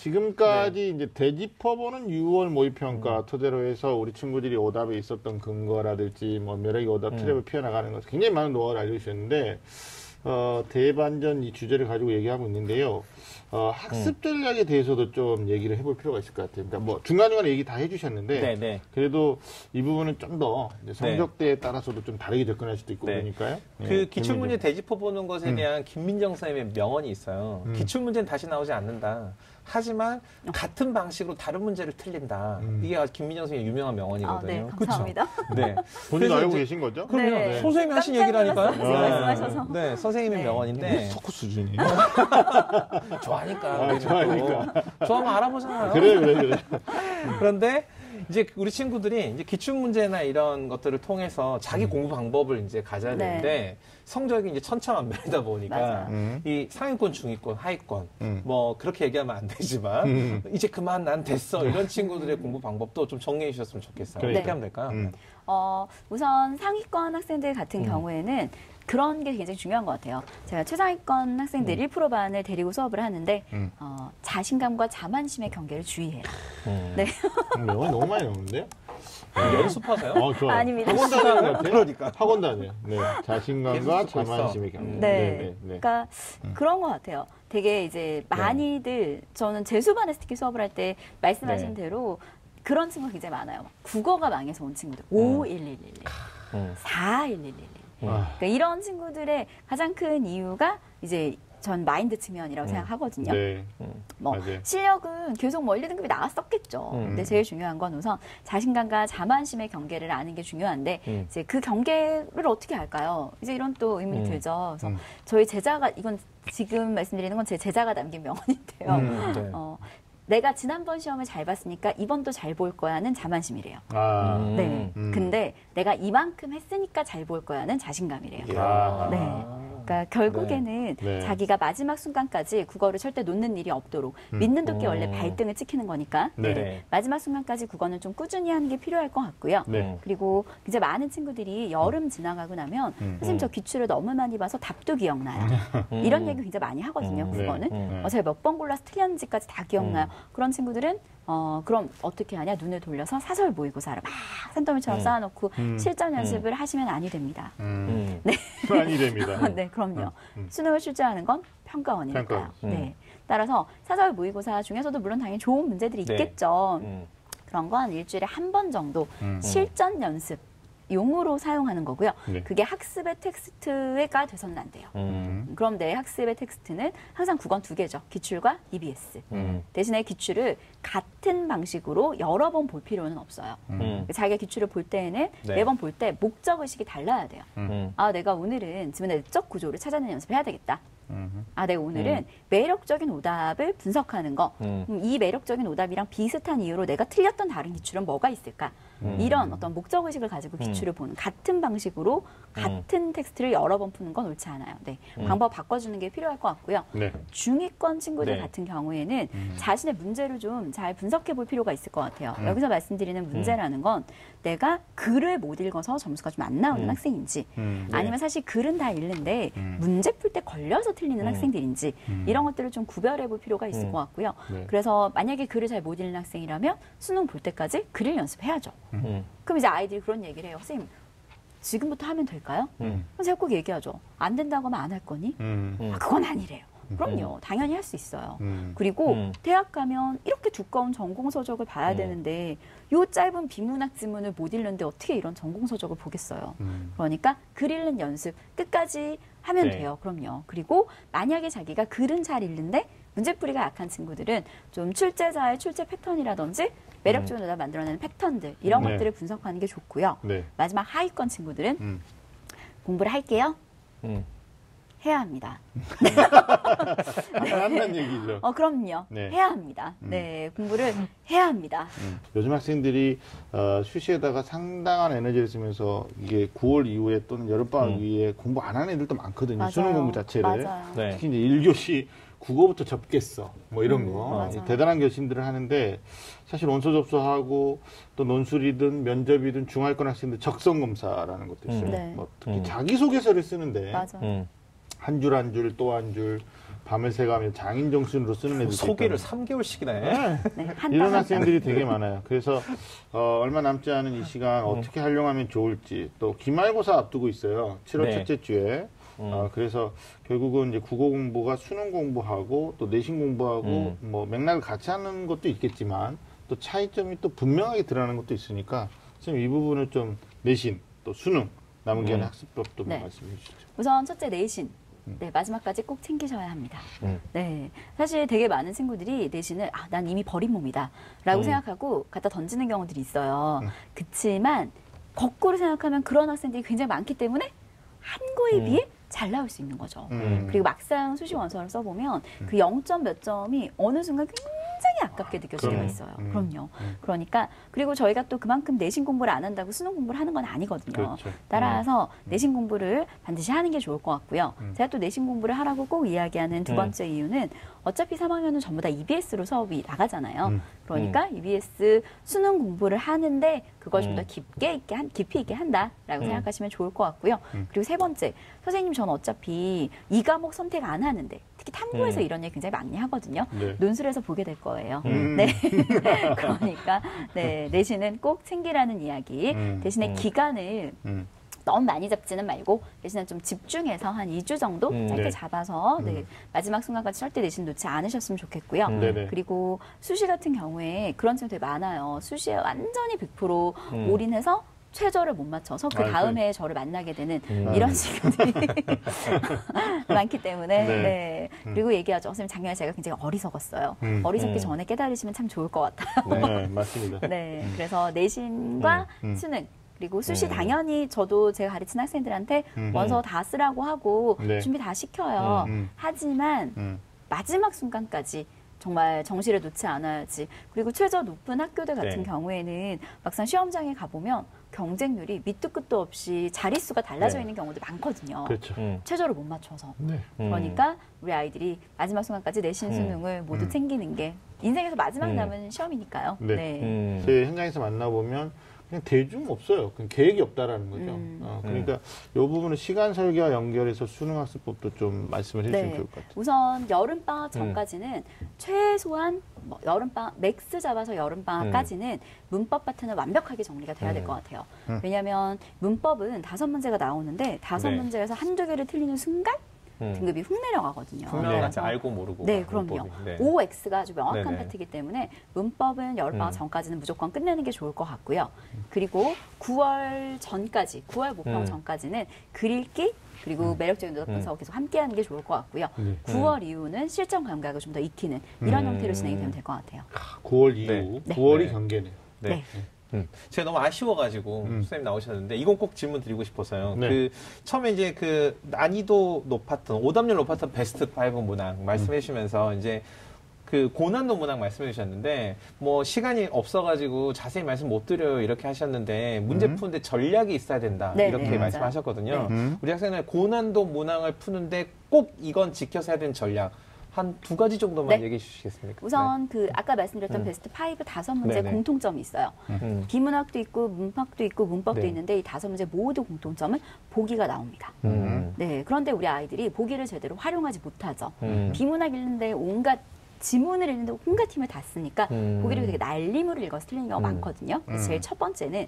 지금까지 이제 대집어보는 6월 모의평가 토대로 해서 우리 친구들이 오답에 있었던 근거라든지 뭐 매력의 오답 트랩을 피워나가는 것 굉장히 많은 노하우를 알려주셨는데 대반전 이 주제를 가지고 얘기하고 있는데요. 학습 전략에 대해서도 좀 얘기를 해볼 필요가 있을 것 같아요. 그러니까 뭐 중간중간에 얘기 다 해주셨는데 그래도 이 부분은 좀 더 성적대에 따라서도 좀 다르게 접근할 수도 있고 그러니까요. 그 기출문제 되짚어 보는 것에 대한 김민정 선생님의 명언이 있어요. 기출문제는 다시 나오지 않는다. 하지만 같은 방식으로 다른 문제를 틀린다. 이게 김민정 선생님의 유명한 명언이거든요. 네, 감사합니다. 네. 본인도 알고 계신 거죠? 그럼요. 네. 선생님이 하신 얘기라니까요. 말씀하셔서. 네, 선생님의 명언인데. 석구 수준이에요. 좋아하니까. 좋아하니까. 좋아하면 알아보잖아요. 그래. 그런데 이제 우리 친구들이 이제 기출 문제나 이런 것들을 통해서 자기 공부 방법을 이제 가져야 되는데 성적이 이제 천차만별이다 보니까 이 상위권, 중위권, 하위권 뭐 그렇게 얘기하면 안 되지만 이제 그만 난 됐어 이런 친구들의 공부 방법도 좀 정리해 주셨으면 좋겠어요. 어떻게 하면 될까요? 우선 상위권 학생들 같은 경우에는 그런 게 굉장히 중요한 것 같아요. 제가 최상위권 학생들 1% 반을 데리고 수업을 하는데 자신감과 자만심의 경계를 주의해요. 네. 명언이 너무 많이 나오는데요? 연습하세요? 좋아요. 아닙니다. 학원 다니는 것 같아요. 그러니까. 학원 다녀요. 네. 자신감과 자만심의 경계. 네. 그러니까 그런 것 같아요. 되게 이제 많이들 저는 재수반에서 특히 수업을 할 때 말씀하신 대로 그런 친구가 굉장히 많아요. 국어가 망해서 온 친구들. 51111, 4111. 그러니까 이런 친구들의 가장 큰 이유가 이제 전 마인드 측면이라고 생각하거든요. 네. 뭐 맞아요. 실력은 계속 뭐 1, 2등급이 나왔었겠죠. 근데 제일 중요한 건 우선 자신감과 자만심의 경계를 아는 게 중요한데 이제 그 경계를 어떻게 할까요? 이제 이런 또 의문이 들죠. 그래서 저희 제자가 이건 지금 말씀드리는 건 제 제자가 남긴 명언인데요. 내가 지난번 시험을 잘 봤으니까 이번도 잘 볼 거야는 자만심이래요. 네. 근데 내가 이만큼 했으니까 잘 볼 거야는 자신감이래요. 네. 그러니까 결국에는 자기가 마지막 순간까지 국어를 절대 놓는 일이 없도록 믿는 도끼 원래 발등을 찍히는 거니까 마지막 순간까지 국어는 좀 꾸준히 하는 게 필요할 것 같고요. 그리고 이제 많은 친구들이 여름 지나가고 나면 선생님 저 기출을 너무 많이 봐서 답도 기억나요. 이런 얘기 굉장히 많이 하거든요. 국어는. 제가 몇 번 골라서 틀렸는지까지 다 기억나요. 그런 친구들은 그럼 어떻게 하냐? 눈을 돌려서 사설 모의고사를 막 산더미처럼 쌓아놓고 실전 연습을 하시면 아니 됩니다. 네. 아니 됩니다. 네, 그럼요. 수능을 출제하는 건 평가원이니까요. 네. 따라서 사설 모의고사 중에서도 물론 당연히 좋은 문제들이 있겠죠. 그런 건 일주일에 한 번 정도 실전 연습 용으로 사용하는 거고요. 그게 학습의 텍스트가 돼서는 안 돼요. 그럼 내 학습의 텍스트는 항상 국어 2개죠. 기출과 EBS. 대신에 기출을 같은 방식으로 여러 번 볼 필요는 없어요. 자기가 기출을 볼 때에는 매번 볼 때 목적의식이 달라야 돼요. 내가 오늘은 지문의 내적 구조를 찾아내는 연습을 해야 되겠다. 내가 오늘은 매력적인 오답을 분석하는 거. 이 매력적인 오답이랑 비슷한 이유로 내가 틀렸던 다른 기출은 뭐가 있을까? 이런 어떤 목적의식을 가지고 기출을 보는 같은 방식으로 같은 텍스트를 여러 번 푸는 건 옳지 않아요. 네. 방법 바꿔주는 게 필요할 것 같고요. 중위권 친구들 같은 경우에는 자신의 문제를 좀 잘 분석해 볼 필요가 있을 것 같아요. 여기서 말씀드리는 문제라는 건 내가 글을 못 읽어서 점수가 좀 안 나오는 학생인지 아니면 사실 글은 다 읽는데 문제 풀 때 걸려서 틀리는 학생들인지 이런 것들을 좀 구별해 볼 필요가 있을 것 같고요. 그래서 만약에 글을 잘 못 읽는 학생이라면 수능 볼 때까지 글을 연습해야죠. 그럼 이제 아이들이 그런 얘기를 해요. 선생님 지금부터 하면 될까요? 그럼 제가 꼭 얘기하죠. 안 된다고 하면 안 할 거니? 그건 아니래요. 그럼요. 당연히 할 수 있어요. 그리고 대학 가면 이렇게 두꺼운 전공 서적을 봐야 되는데 요 짧은 비문학 지문을 못 읽는데 어떻게 이런 전공 서적을 보겠어요. 그러니까 글 읽는 연습 끝까지 하면 돼요. 그럼요. 그리고 만약에 자기가 글은 잘 읽는데 문제풀이가 약한 친구들은 좀 출제자의 출제 패턴이라든지 매력적인 오답 만들어내는 패턴들 이런 것들을 분석하는 게 좋고요. 마지막 하위권 친구들은 공부를 할게요. 해야 합니다. 한다는 얘기죠. 그럼요. 해야 합니다. 네, 공부를 해야 합니다. 요즘 학생들이 수시에다가 상당한 에너지를 쓰면서 이게 9월 이후에 또는 여름방학 이후에 공부 안 하는 애들도 많거든요. 맞아요. 수능 공부 자체를. 맞아요. 특히 이제 1교시 국어부터 접겠어. 뭐 이런 거. 대단한 결심들을 하는데 사실 원서 접수하고 또 논술이든 면접이든 중하위권 학생들 적성검사라는 것도 있어요. 뭐 특히 자기소개서를 쓰는데 한 줄 한 줄 또 한 줄 밤을 새가며 장인 정신으로 쓰는 애들 소개를 3개월씩이나 해. 네. 네, 이런 학생들이 되게 많아요. 그래서 얼마 남지 않은 이 시간 어떻게 활용하면 좋을지 또 기말고사 앞두고 있어요. 7월 네. 첫째 주에. 그래서 결국은 이제 국어 공부가 수능 공부하고 또 내신 공부하고 뭐 맥락을 같이 하는 것도 있겠지만 또 차이점이 또 분명하게 드러나는 것도 있으니까 지금 이 부분을 좀 내신 또 수능 남은 기간의 학습법도 네. 말씀해 주시죠. 우선 첫째 내신. 네, 마지막까지 꼭 챙기셔야 합니다. 네. 사실 되게 많은 친구들이 내신을, 난 이미 버린 몸이다. 라고 생각하고 갖다 던지는 경우들이 있어요. 그치만, 거꾸로 생각하면 그런 학생들이 굉장히 많기 때문에 한 거에 비해 잘 나올 수 있는 거죠. 그리고 막상 수시 원서를 써보면 그 0점 몇 점이 어느 순간 굉장히 아깝게 느껴질 때가 있어요. 그럼요. 그러니까 그리고 저희가 또 그만큼 내신 공부를 안 한다고 수능 공부를 하는 건 아니거든요. 그렇죠. 따라서 내신 공부를 반드시 하는 게 좋을 것 같고요. 제가 또 내신 공부를 하라고 꼭 이야기하는 두 번째 이유는 어차피 3학년은 전부 다 EBS로 수업이 나가잖아요. 그러니까 EBS 수능 공부를 하는데 그걸 좀 더 깊이 있게 한다라고 생각하시면 좋을 것 같고요. 그리고 세 번째, 선생님 전 어차피 이 과목 선택 안 하는데 특히 탐구에서 이런 얘기 굉장히 많이 하거든요. 네. 논술에서 보게 될 거예요. 네. 그러니까 네, 내신은 꼭 챙기라는 이야기. 대신에 기간을 너무 많이 잡지는 말고 대신에 좀 집중해서 한 2주 정도 짧게 네. 잡아서 네, 마지막 순간까지 절대 내신 놓지 않으셨으면 좋겠고요. 네네. 그리고 수시 같은 경우에 그런 친구 되게 많아요. 수시에 완전히 100% 올인해서 최저를 못 맞춰서 그 다음 해에 저를 만나게 되는 이런 친구들이 많기 때문에 네. 네. 그리고 얘기하죠. 선생님 작년에 제가 굉장히 어리석었어요. 어리석기 전에 깨달으시면 참 좋을 것 같아요. 네, 맞습니다. 네, 그래서 내신과 수능 그리고 수시 당연히 저도 제가 가르치는 학생들한테 원서 다 쓰라고 하고 네. 준비 다 시켜요. 하지만 마지막 순간까지 정말 정시를 놓지 않아야지. 그리고 최저 높은 학교들 같은 네. 경우에는 막상 시험장에 가보면 경쟁률이 밑도 끝도 없이 자릿수가 달라져 네. 있는 경우도 많거든요. 그렇죠. 최저를 못 맞춰서. 네. 그러니까 우리 아이들이 마지막 순간까지 내신 수능을 모두 챙기는 게 인생에서 마지막 남은 시험이니까요. 네. 네. 제 현장에서 만나보면 그냥 대중 없어요. 그냥 계획이 없다라는 거죠. 그러니까 이 부분은 시간 설계와 연결해서 수능 학습법도 좀 말씀을 해주시면 네. 좋을 것 같아요. 우선 여름방학 전까지는 최소한 뭐 여름방학, 맥스 잡아서 여름방학까지는 문법 파트는 완벽하게 정리가 돼야 될 것 같아요. 왜냐하면 문법은 5문제가 나오는데 5문제에서 한두 개를 틀리는 순간 등급이 훅 내려가거든요. 분명히 그래서 알고 모르고. 네, 그럼요. 네. OX가 아주 명확한 네네. 파트이기 때문에 문법은 여름방학 전까지는 무조건 끝내는 게 좋을 것 같고요. 그리고 9월 전까지, 9월 모평 전까지는 글 읽기 그리고 매력적인 노답 분석을 계속 함께하는 게 좋을 것 같고요. 9월 이후는 실전 감각을 좀 더 익히는 이런 형태로 진행이 되면 될 것 같아요. 9월 이후, 네. 9월이 네. 경계네요. 네. 제가 너무 아쉬워가지고 선생님 나오셨는데 이건 꼭 질문 드리고 싶어서요. 네. 그 처음에 이제 그 난이도 높았던 오답률 높았던 베스트 5 문항 말씀해 주시면서 이제 그 고난도 문항 말씀해 주셨는데 뭐 시간이 없어가지고 자세히 말씀 못 드려요 이렇게 하셨는데 문제 푸는데 전략이 있어야 된다 네, 이렇게 네, 말씀하셨거든요. 맞아요. 우리 학생들 고난도 문항을 푸는데 꼭 이건 지켜서 해야 되는 전략 한 2가지 정도만 네. 얘기해 주시겠습니까? 우선 그 아까 말씀드렸던 베스트 5 5문제 네네. 공통점이 있어요. 비문학도 있고 문학도 있고 문법도 네. 있는데 이 5문제 모두 공통점은 보기가 나옵니다. 네, 그런데 우리 아이들이 보기를 제대로 활용하지 못하죠. 비문학 읽는데 온갖 지문을 읽는데 온갖 힘을 다 쓰니까 보기를 되게 날림으로 읽어서 틀리는 경우가 많거든요. 그래서 제일 첫 번째는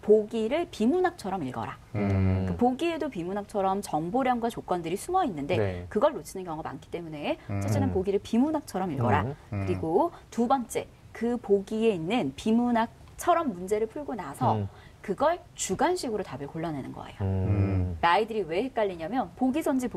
보기를 비문학처럼 읽어라. 그 보기에도 비문학처럼 정보량과 조건들이 숨어 있는데 네. 그걸 놓치는 경우가 많기 때문에 첫째는 보기를 비문학처럼 읽어라. 그리고 두 번째, 그 보기에 있는 비문학처럼 문제를 풀고 나서 그걸 주관식으로 답을 골라내는 거예요. 그러니까 아이들이 왜 헷갈리냐면 보기선지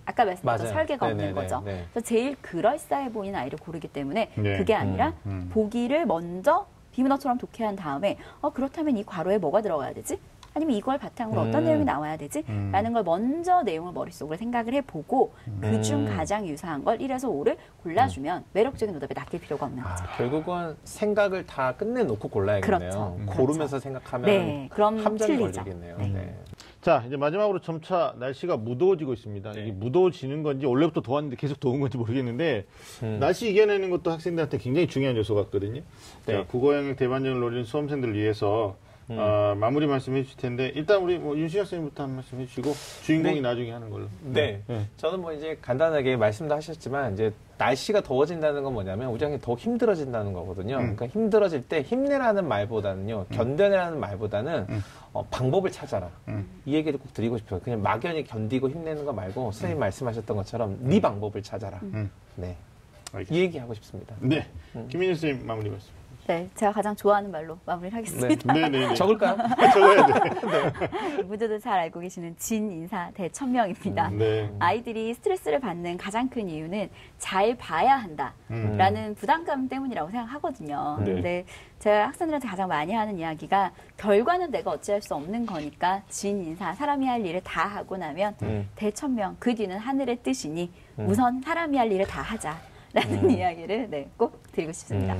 아까 말씀드렸던 맞아요. 설계가 없는 네네네. 거죠. 네. 그래서 제일 그럴싸해 보이는 아이를 고르기 때문에 네. 그게 아니라 보기를 먼저 비문학처럼 독해한 다음에 그렇다면 이 괄호에 뭐가 들어가야 되지? 아니면 이걸 바탕으로 어떤 내용이 나와야 되지? 라는 걸 먼저 내용을 머릿속으로 생각을 해보고 그중 가장 유사한 걸 1에서 5를 골라주면 매력적인 오답에 낚일 필요가 없는 거죠. 결국은 생각을 다 끝내놓고 골라야겠네요. 그렇죠. 고르면서 생각하면 네, 그럼 함정이 틀리죠. 걸리겠네요. 네. 네. 자, 이제 마지막으로 점차 날씨가 무더워지고 있습니다. 네. 이게 무더워지는 건지 원래부터 더웠는데 계속 더운 건지 모르겠는데 날씨 이겨내는 것도 학생들한테 굉장히 중요한 요소 같거든요. 네. 자, 국어 영역 대반전을 노리는 수험생들을 위해서 마무리 말씀해 주실 텐데 일단 우리 뭐 윤시영 선생님부터 한 말씀 해주시고 주인공이 네. 나중에 하는 걸로. 네. 저는 뭐 이제 간단하게 말씀도 하셨지만 이제 날씨가 더워진다는 건 뭐냐면 우리가 더 힘들어진다는 거거든요. 그러니까 힘들어질 때 힘내라는 말보다는요, 견뎌내라는 말보다는 방법을 찾아라. 이 얘기를 꼭 드리고 싶어요. 그냥 막연히 견디고 힘내는 거 말고 선생님 말씀하셨던 것처럼 네 방법을 찾아라. 네. 알겠습니다. 이 얘기 하고 싶습니다. 네. 김민희 선생님 마무리 말씀. 네, 제가 가장 좋아하는 말로 마무리를 하겠습니다. 네. 적을까요? 적어야 돼. 모두들 잘 알고 계시는 진인사 대천명입니다. 네. 아이들이 스트레스를 받는 가장 큰 이유는 잘 봐야 한다라는 부담감 때문이라고 생각하거든요. 네. 근데 제가 학생들한테 가장 많이 하는 이야기가 결과는 내가 어찌할 수 없는 거니까 진인사, 사람이 할 일을 다 하고 나면 대천명, 그 뒤는 하늘의 뜻이니 우선 사람이 할 일을 다 하자라는 이야기를 꼭 드리고 싶습니다.